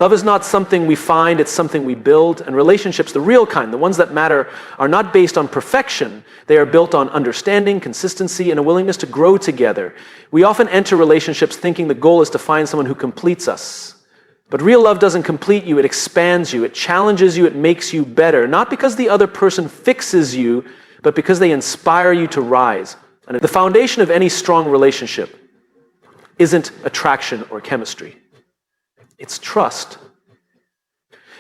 Love is not something we find, it's something we build. And relationships, the real kind, the ones that matter, are not based on perfection. They are built on understanding, consistency, and a willingness to grow together. We often enter relationships thinking the goal is to find someone who completes us. But real love doesn't complete you, it expands you, it challenges you, it makes you better. Not because the other person fixes you, but because they inspire you to rise. And the foundation of any strong relationship isn't attraction or chemistry. It's trust.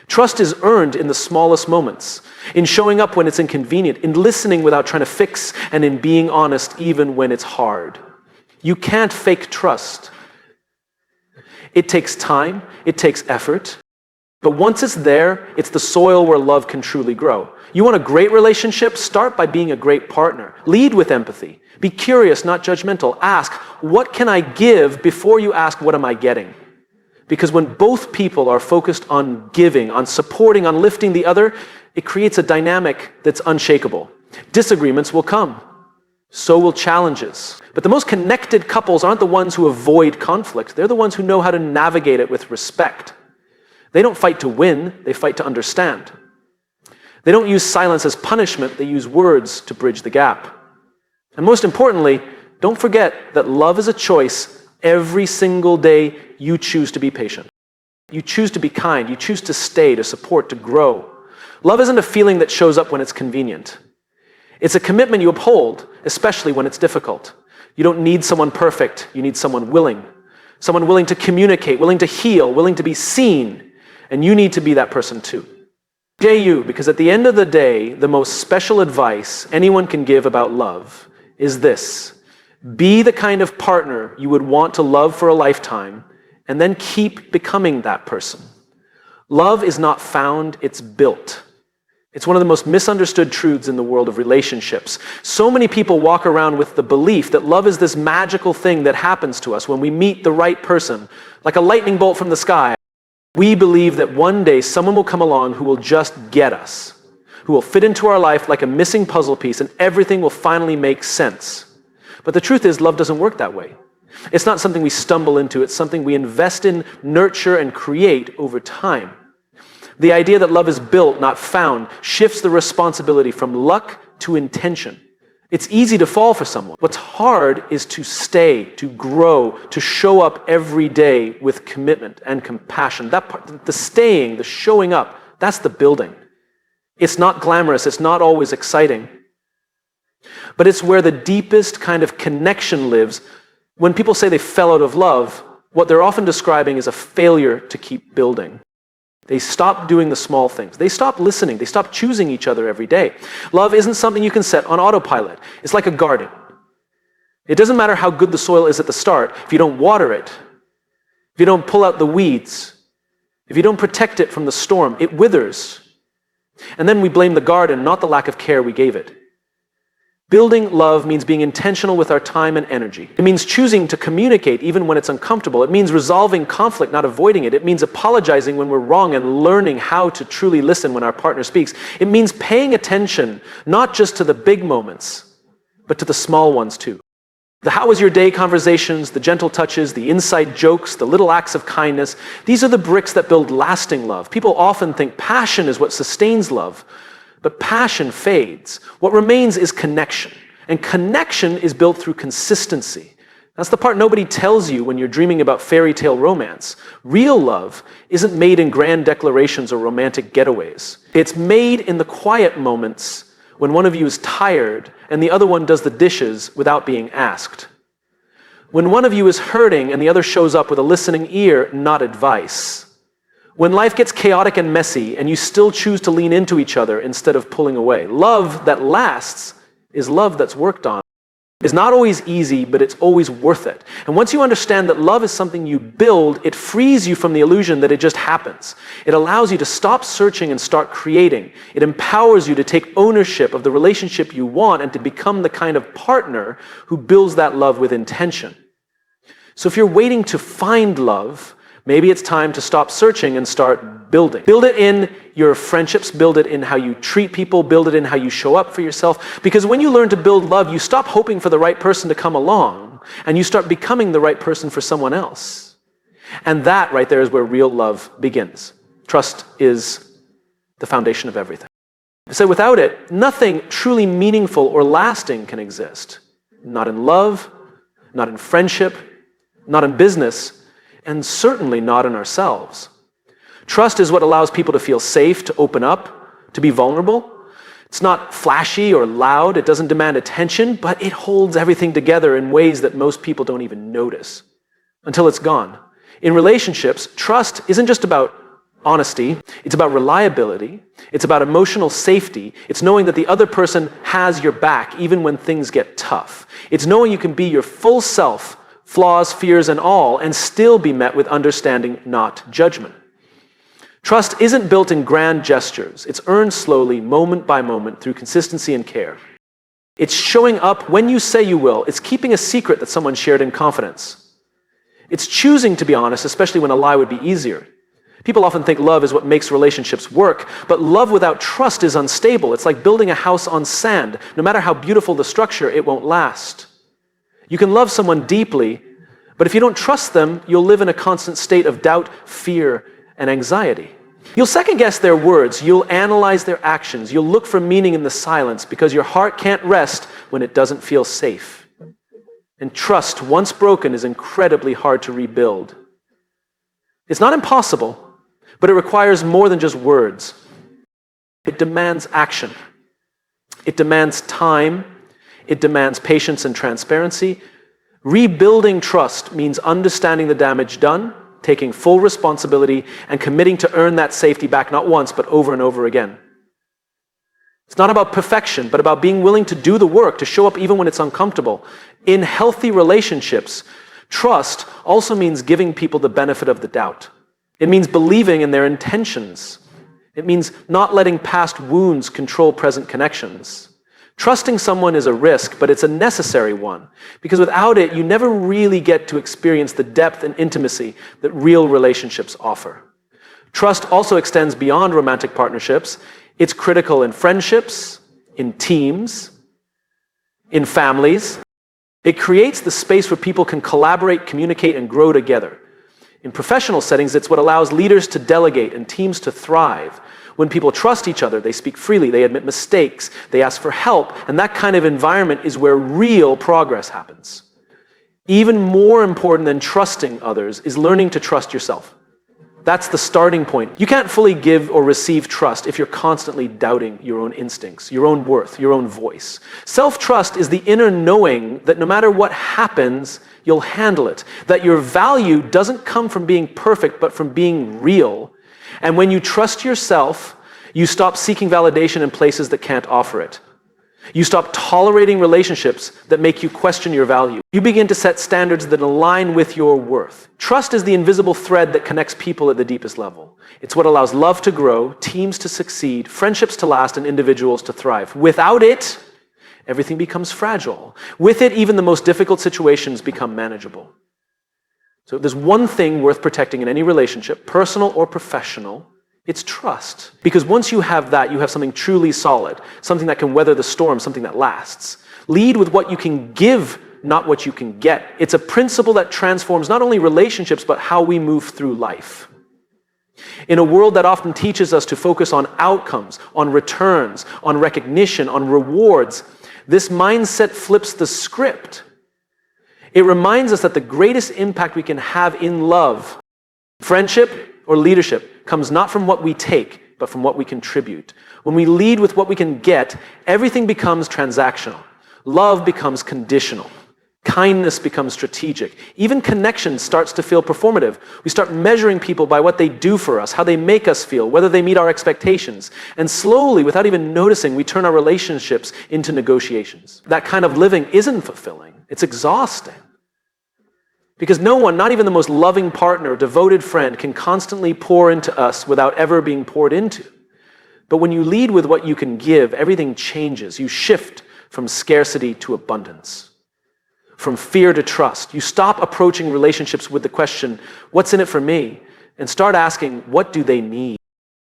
Trust is earned in the smallest moments, in showing up when it's inconvenient, in listening without trying to fix, and in being honest even when it's hard. You can't fake trust. It takes time, it takes effort, but once it's there, it's the soil where love can truly grow. You want a great relationship? Start by being a great partner. Lead with empathy. Be curious, not judgmental. Ask, what can I give, before you ask, what am I getting? Because when both people are focused on giving, on supporting, on lifting the other, it creates a dynamic that's unshakable. Disagreements will come. So will challenges. But the most connected couples aren't the ones who avoid conflict. They're the ones who know how to navigate it with respect. They don't fight to win, they fight to understand. They don't use silence as punishment, they use words to bridge the gap. And most importantly, don't forget that love is a choice. Every single day, you choose to be patient. You choose to be kind. You choose to stay, to support, to grow. Love isn't a feeling that shows up when it's convenient. It's a commitment you uphold, especially when it's difficult. You don't need someone perfect. You need someone willing. Someone willing to communicate, willing to heal, willing to be seen. And you need to be that person too. You, because at the end of the day, the most special advice anyone can give about love is this. Be the kind of partner you would want to love for a lifetime, and then keep becoming that person. Love is not found, it's built. It's one of the most misunderstood truths in the world of relationships. So many people walk around with the belief that love is this magical thing that happens to us when we meet the right person, like a lightning bolt from the sky. We believe that one day someone will come along who will just get us, who will fit into our life like a missing puzzle piece, and everything will finally make sense. But the truth is, love doesn't work that way. It's not something we stumble into, it's something we invest in, nurture, and create over time. The idea that love is built, not found, shifts the responsibility from luck to intention. It's easy to fall for someone. What's hard is to stay, to grow, to show up every day with commitment and compassion. That part, the staying, the showing up, that's the building. It's not glamorous, it's not always exciting. But it's where the deepest kind of connection lives. When people say they fell out of love, what they're often describing is a failure to keep building. They stop doing the small things. They stop listening. They stop choosing each other every day. Love isn't something you can set on autopilot. It's like a garden. It doesn't matter how good the soil is at the start. If you don't water it, if you don't pull out the weeds, if you don't protect it from the storm, it withers. And then we blame the garden, not the lack of care we gave it. Building love means being intentional with our time and energy. It means choosing to communicate even when it's uncomfortable. It means resolving conflict, not avoiding it. It means apologizing when we're wrong and learning how to truly listen when our partner speaks. It means paying attention, not just to the big moments, but to the small ones too. The how was your day conversations, the gentle touches, the inside jokes, the little acts of kindness, these are the bricks that build lasting love. People often think passion is what sustains love. But passion fades. What remains is connection. And connection is built through consistency. That's the part nobody tells you when you're dreaming about fairy tale romance. Real love isn't made in grand declarations or romantic getaways. It's made in the quiet moments when one of you is tired and the other one does the dishes without being asked. When one of you is hurting and the other shows up with a listening ear, not advice. When life gets chaotic and messy and you still choose to lean into each other instead of pulling away. Love that lasts is love that's worked on. It's not always easy, but it's always worth it. And once you understand that love is something you build, it frees you from the illusion that it just happens. It allows you to stop searching and start creating. It empowers you to take ownership of the relationship you want and to become the kind of partner who builds that love with intention. So if you're waiting to find love, maybe it's time to stop searching and start building. Build it in your friendships, build it in how you treat people, build it in how you show up for yourself. Because when you learn to build love, you stop hoping for the right person to come along and you start becoming the right person for someone else. And that right there is where real love begins. Trust is the foundation of everything. So without it, nothing truly meaningful or lasting can exist. Not in love, not in friendship, not in business, and certainly not in ourselves. Trust is what allows people to feel safe, to open up, to be vulnerable. It's not flashy or loud, it doesn't demand attention, but it holds everything together in ways that most people don't even notice until it's gone. In relationships, trust isn't just about honesty, it's about reliability, it's about emotional safety, it's knowing that the other person has your back even when things get tough. It's knowing you can be your full self, flaws, fears, and all, and still be met with understanding, not judgment. Trust isn't built in grand gestures. It's earned slowly, moment by moment, through consistency and care. It's showing up when you say you will. It's keeping a secret that someone shared in confidence. It's choosing to be honest, especially when a lie would be easier. People often think love is what makes relationships work, but love without trust is unstable. It's like building a house on sand. No matter how beautiful the structure, it won't last. You can love someone deeply, but if you don't trust them, you'll live in a constant state of doubt, fear, and anxiety. You'll second guess their words, you'll analyze their actions, you'll look for meaning in the silence because your heart can't rest when it doesn't feel safe. And trust, once broken, is incredibly hard to rebuild. It's not impossible, but it requires more than just words. It demands action. It demands time. It demands patience and transparency. Rebuilding trust means understanding the damage done, taking full responsibility, and committing to earn that safety back not once, but over and over again. It's not about perfection, but about being willing to do the work, to show up even when it's uncomfortable. In healthy relationships, trust also means giving people the benefit of the doubt. It means believing in their intentions. It means not letting past wounds control present connections. Trusting someone is a risk, but it's a necessary one, because without it, you never really get to experience the depth and intimacy that real relationships offer. Trust also extends beyond romantic partnerships. It's critical in friendships, in teams, in families. It creates the space where people can collaborate, communicate, and grow together. In professional settings, it's what allows leaders to delegate and teams to thrive. When people trust each other, they speak freely, they admit mistakes, they ask for help, and that kind of environment is where real progress happens. Even more important than trusting others is learning to trust yourself. That's the starting point. You can't fully give or receive trust if you're constantly doubting your own instincts, your own worth, your own voice. Self-trust is the inner knowing that no matter what happens, you'll handle it, that your value doesn't come from being perfect, but from being real. And when you trust yourself, you stop seeking validation in places that can't offer it. You stop tolerating relationships that make you question your value. You begin to set standards that align with your worth. Trust is the invisible thread that connects people at the deepest level. It's what allows love to grow, teams to succeed, friendships to last, and individuals to thrive. Without it, everything becomes fragile. With it, even the most difficult situations become manageable. So if there's one thing worth protecting in any relationship, personal or professional, it's trust. Because once you have that, you have something truly solid, something that can weather the storm, something that lasts. Lead with what you can give, not what you can get. It's a principle that transforms not only relationships, but how we move through life. In a world that often teaches us to focus on outcomes, on returns, on recognition, on rewards, this mindset flips the script. It reminds us that the greatest impact we can have in love, friendship, or leadership comes not from what we take, but from what we contribute. When we lead with what we can get, everything becomes transactional. Love becomes conditional. Kindness becomes strategic. Even connection starts to feel performative. We start measuring people by what they do for us, how they make us feel, whether they meet our expectations. And slowly, without even noticing, we turn our relationships into negotiations. That kind of living isn't fulfilling. It's exhausting. Because no one, not even the most loving partner, devoted friend, can constantly pour into us without ever being poured into. But when you lead with what you can give, everything changes. You shift from scarcity to abundance, from fear to trust. You stop approaching relationships with the question, what's in it for me? And start asking, what do they need?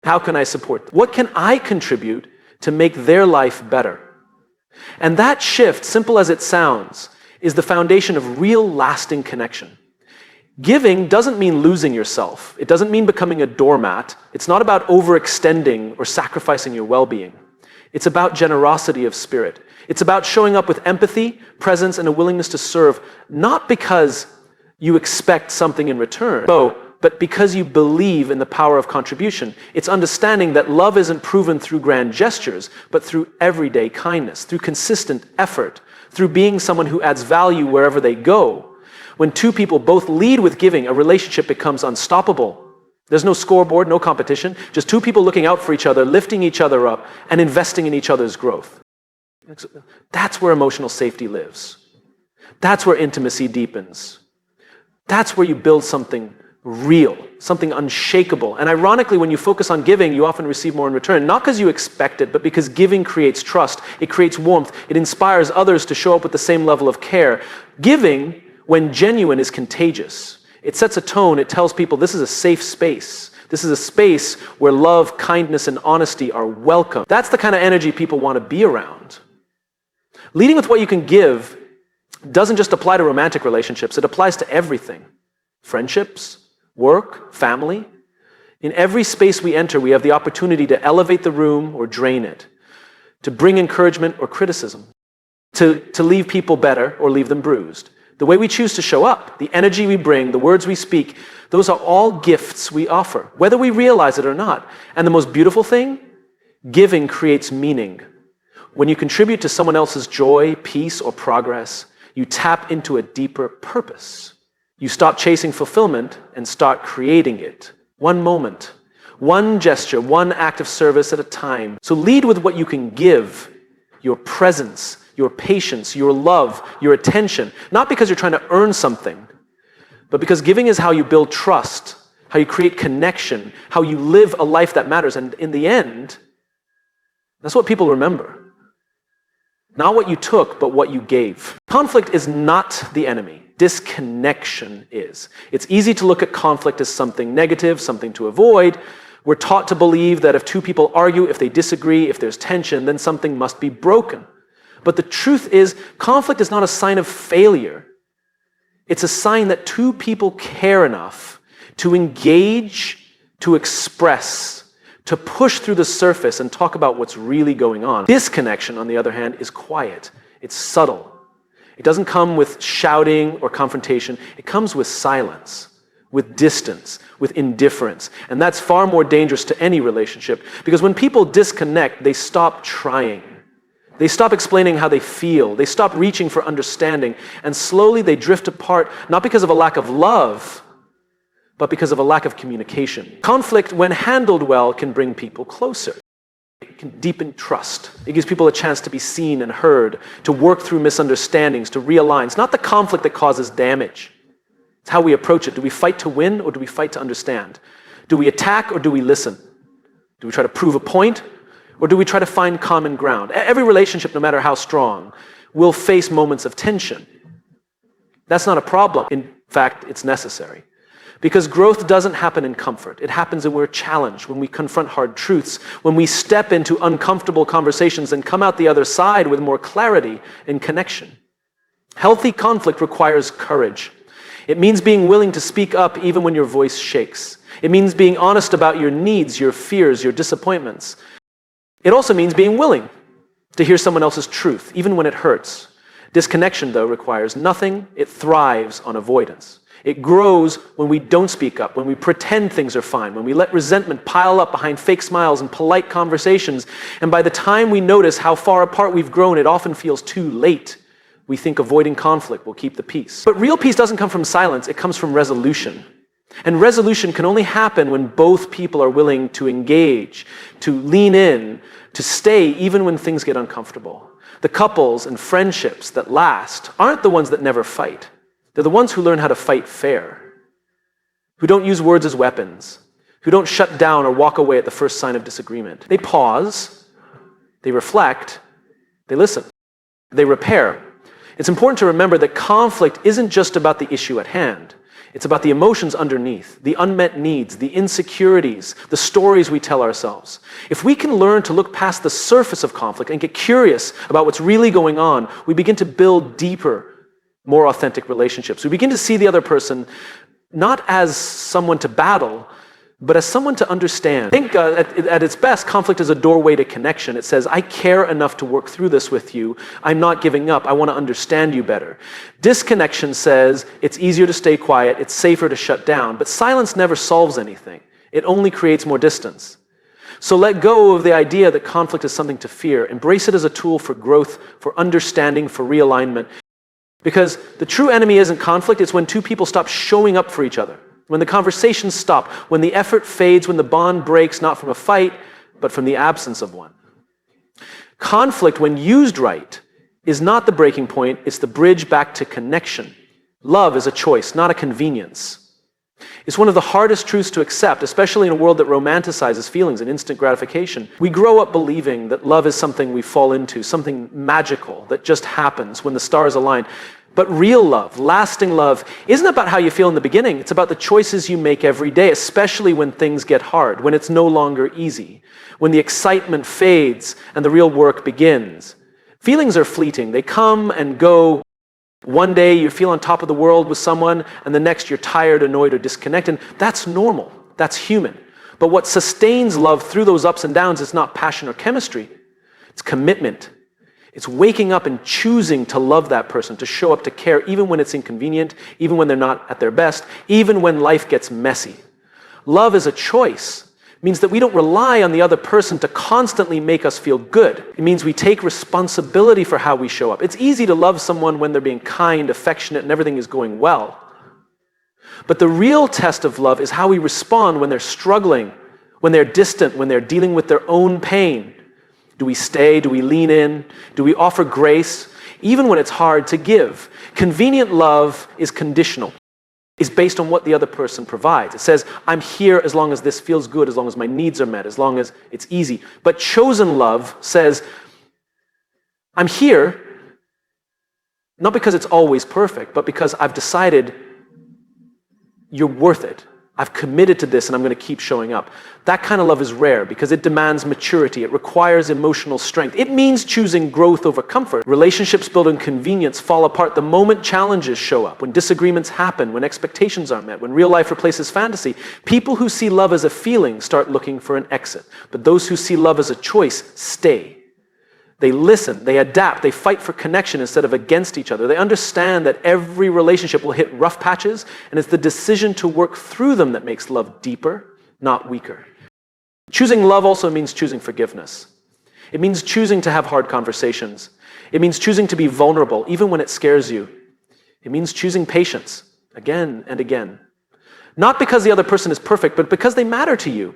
How can I support them? What can I contribute to make their life better? And that shift, simple as it sounds, is the foundation of real lasting connection. Giving doesn't mean losing yourself. It doesn't mean becoming a doormat. It's not about overextending or sacrificing your well-being. It's about generosity of spirit. It's about showing up with empathy, presence, and a willingness to serve, not because you expect something in return, but because you believe in the power of contribution. It's understanding that love isn't proven through grand gestures, but through everyday kindness, through consistent effort, through being someone who adds value wherever they go. When two people both lead with giving, a relationship becomes unstoppable. There's no scoreboard, no competition, just two people looking out for each other, lifting each other up, and investing in each other's growth. That's where emotional safety lives. That's where intimacy deepens. That's where you build something real, something unshakable. And ironically, when you focus on giving, you often receive more in return, not because you expect it, but because giving creates trust, it creates warmth, it inspires others to show up with the same level of care. Giving, when genuine, is contagious. It sets a tone, it tells people this is a safe space. This is a space where love, kindness, and honesty are welcome. That's the kind of energy people want to be around. Leading with what you can give doesn't just apply to romantic relationships, it applies to everything. Friendships, work, family. In every space we enter, we have the opportunity to elevate the room or drain it, to bring encouragement or criticism, to leave people better or leave them bruised. The way we choose to show up, the energy we bring, the words we speak, those are all gifts we offer, whether we realize it or not. And the most beautiful thing, giving creates meaning. When you contribute to someone else's joy, peace, or progress, you tap into a deeper purpose. You stop chasing fulfillment and start creating it. One moment, one gesture, one act of service at a time. So lead with what you can give, your presence, your patience, your love, your attention, not because you're trying to earn something, but because giving is how you build trust, how you create connection, how you live a life that matters. And in the end, that's what people remember. Not what you took, but what you gave. Conflict is not the enemy. Disconnection is. It's easy to look at conflict as something negative, something to avoid. We're taught to believe that if two people argue, if they disagree, if there's tension, then something must be broken. But the truth is, conflict is not a sign of failure. It's a sign that two people care enough to engage, to express, to push through the surface and talk about what's really going on. Disconnection, on the other hand, is quiet. It's subtle. It doesn't come with shouting or confrontation. It comes with silence, with distance, with indifference. And that's far more dangerous to any relationship, because when people disconnect, they stop trying. They stop explaining how they feel. They stop reaching for understanding. And slowly they drift apart, not because of a lack of love, but because of a lack of communication. Conflict, when handled well, can bring people closer. It can deepen trust. It gives people a chance to be seen and heard, to work through misunderstandings, to realign. It's not the conflict that causes damage. It's how we approach it. Do we fight to win, or do we fight to understand? Do we attack, or do we listen? Do we try to prove a point, or do we try to find common ground? Every relationship, no matter how strong, will face moments of tension. That's not a problem. In fact, it's necessary. Because growth doesn't happen in comfort. It happens when we're challenged, when we confront hard truths, when we step into uncomfortable conversations and come out the other side with more clarity and connection. Healthy conflict requires courage. It means being willing to speak up even when your voice shakes. It means being honest about your needs, your fears, your disappointments. It also means being willing to hear someone else's truth, even when it hurts. Disconnection, though, requires nothing. It thrives on avoidance. It grows when we don't speak up, when we pretend things are fine, when we let resentment pile up behind fake smiles and polite conversations. And by the time we notice how far apart we've grown, it often feels too late. We think avoiding conflict will keep the peace. But real peace doesn't come from silence, it comes from resolution. And resolution can only happen when both people are willing to engage, to lean in, to stay even when things get uncomfortable. The couples and friendships that last aren't the ones that never fight. They're the ones who learn how to fight fair, who don't use words as weapons, who don't shut down or walk away at the first sign of disagreement. They pause, they reflect, they listen, they repair. It's important to remember that conflict isn't just about the issue at hand. It's about the emotions underneath, the unmet needs, the insecurities, the stories we tell ourselves. If we can learn to look past the surface of conflict and get curious about what's really going on, we begin to build deeper, more authentic relationships. We begin to see the other person not as someone to battle, but as someone to understand. I think at its best, conflict is a doorway to connection. It says, I care enough to work through this with you. I'm not giving up. I want to understand you better. Disconnection says, it's easier to stay quiet. It's safer to shut down. But silence never solves anything. It only creates more distance. So let go of the idea that conflict is something to fear. Embrace it as a tool for growth, for understanding, for realignment. Because the true enemy isn't conflict, it's when two people stop showing up for each other. When the conversations stop, when the effort fades, when the bond breaks, not from a fight, but from the absence of one. Conflict, when used right, is not the breaking point, it's the bridge back to connection. Love is a choice, not a convenience. It's one of the hardest truths to accept, especially in a world that romanticizes feelings and instant gratification. We grow up believing that love is something we fall into, something magical that just happens when the stars align. But real love, lasting love, isn't about how you feel in the beginning. It's about the choices you make every day, especially when things get hard, when it's no longer easy, when the excitement fades and the real work begins. Feelings are fleeting. They come and go. One day you feel on top of the world with someone, and the next you're tired, annoyed, or disconnected. That's normal. That's human. But what sustains love through those ups and downs is not passion or chemistry. It's commitment. It's waking up and choosing to love that person, to show up, to care, even when it's inconvenient, even when they're not at their best, even when life gets messy. Love is a choice. It means that we don't rely on the other person to constantly make us feel good. It means we take responsibility for how we show up. It's easy to love someone when they're being kind, affectionate, and everything is going well. But the real test of love is how we respond when they're struggling, when they're distant, when they're dealing with their own pain. Do we stay? Do we lean in? Do we offer grace, even when it's hard to give? Convenient love is conditional. Is based on what the other person provides. It says, I'm here as long as this feels good, as long as my needs are met, as long as it's easy. But chosen love says, I'm here, not because it's always perfect, but because I've decided you're worth it. I've committed to this and I'm going to keep showing up. That kind of love is rare because it demands maturity. It requires emotional strength. It means choosing growth over comfort. Relationships built on convenience fall apart the moment challenges show up, when disagreements happen, when expectations aren't met, when real life replaces fantasy. People who see love as a feeling start looking for an exit. But those who see love as a choice stay. They listen, they adapt, they fight for connection instead of against each other. They understand that every relationship will hit rough patches, and it's the decision to work through them that makes love deeper, not weaker. Choosing love also means choosing forgiveness. It means choosing to have hard conversations. It means choosing to be vulnerable, even when it scares you. It means choosing patience, again and again. Not because the other person is perfect, but because they matter to you.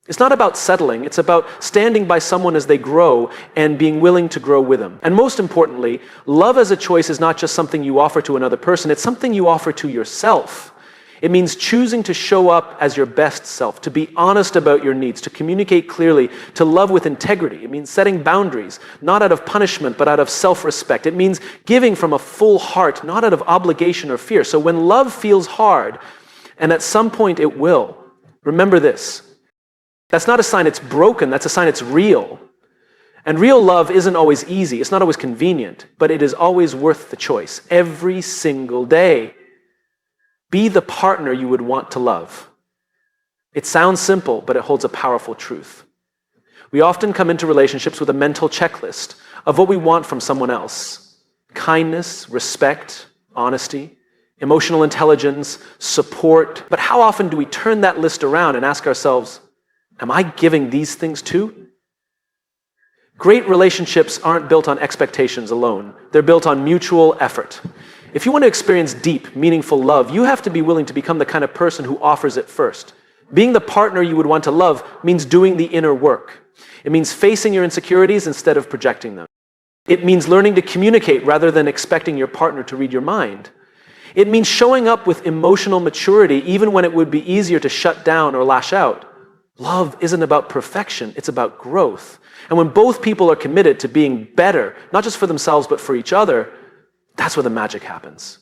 It's not about settling, it's about standing by someone as they grow and being willing to grow with them. And most importantly, love as a choice is not just something you offer to another person, it's something you offer to yourself. It means choosing to show up as your best self, to be honest about your needs, to communicate clearly, to love with integrity. It means setting boundaries, not out of punishment, but out of self-respect. It means giving from a full heart, not out of obligation or fear. So when love feels hard, and at some point it will, remember this. That's not a sign it's broken, that's a sign it's real. And real love isn't always easy, it's not always convenient, but it is always worth the choice, every single day. Be the partner you would want to love. It sounds simple, but it holds a powerful truth. We often come into relationships with a mental checklist of what we want from someone else. Kindness, respect, honesty, emotional intelligence, support. But how often do we turn that list around and ask ourselves, am I giving these things too? Great relationships aren't built on expectations alone. They're built on mutual effort. If you want to experience deep, meaningful love, you have to be willing to become the kind of person who offers it first. Being the partner you would want to love means doing the inner work. It means facing your insecurities instead of projecting them. It means learning to communicate rather than expecting your partner to read your mind. It means showing up with emotional maturity even when it would be easier to shut down or lash out. Love isn't about perfection, it's about growth. And when both people are committed to being better, not just for themselves, but for each other, that's where the magic happens.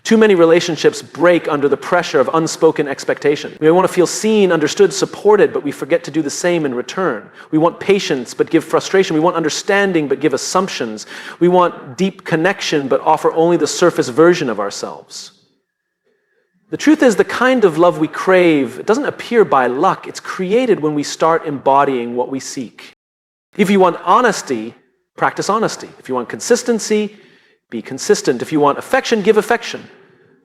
Too many relationships break under the pressure of unspoken expectation. We want to feel seen, understood, supported, but we forget to do the same in return. We want patience, but give frustration. We want understanding, but give assumptions. We want deep connection, but offer only the surface version of ourselves. The truth is, the kind of love we crave, it doesn't appear by luck. It's created when we start embodying what we seek. If you want honesty, practice honesty. If you want consistency, be consistent. If you want affection, give affection.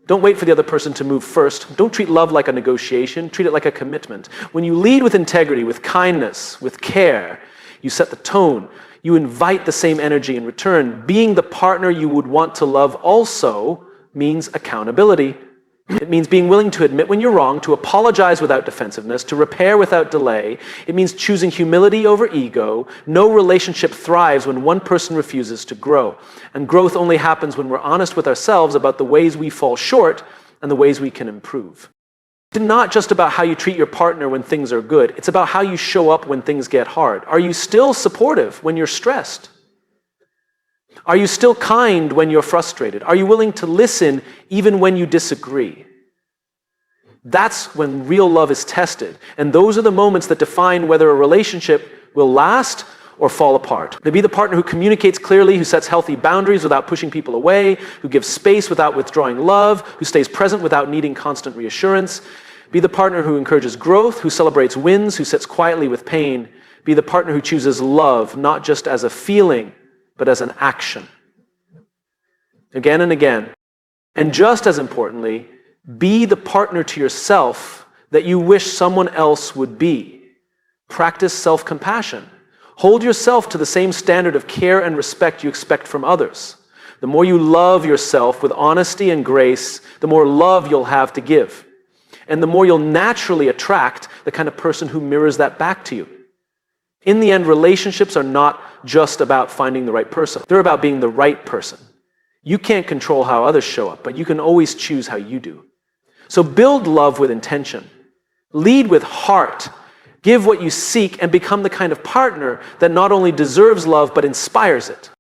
Don't wait for the other person to move first. Don't treat love like a negotiation. Treat it like a commitment. When you lead with integrity, with kindness, with care, you set the tone. You invite the same energy in return. Being the partner you would want to love also means accountability. It means being willing to admit when you're wrong, to apologize without defensiveness, to repair without delay. It means choosing humility over ego. No relationship thrives when one person refuses to grow. And growth only happens when we're honest with ourselves about the ways we fall short and the ways we can improve. It's not just about how you treat your partner when things are good. It's about how you show up when things get hard. Are you still supportive when you're stressed? Are you still kind when you're frustrated? Are you willing to listen even when you disagree? That's when real love is tested. And those are the moments that define whether a relationship will last or fall apart. To be the partner who communicates clearly, who sets healthy boundaries without pushing people away, who gives space without withdrawing love, who stays present without needing constant reassurance. Be the partner who encourages growth, who celebrates wins, who sits quietly with pain. Be the partner who chooses love, not just as a feeling, but as an action. Again and again. And just as importantly, be the partner to yourself that you wish someone else would be. Practice self-compassion. Hold yourself to the same standard of care and respect you expect from others. The more you love yourself with honesty and grace, the more love you'll have to give. And the more you'll naturally attract the kind of person who mirrors that back to you. In the end, relationships are not just about finding the right person. They're about being the right person. You can't control how others show up, but you can always choose how you do. So build love with intention. Lead with heart. Give what you seek and become the kind of partner that not only deserves love, but inspires it.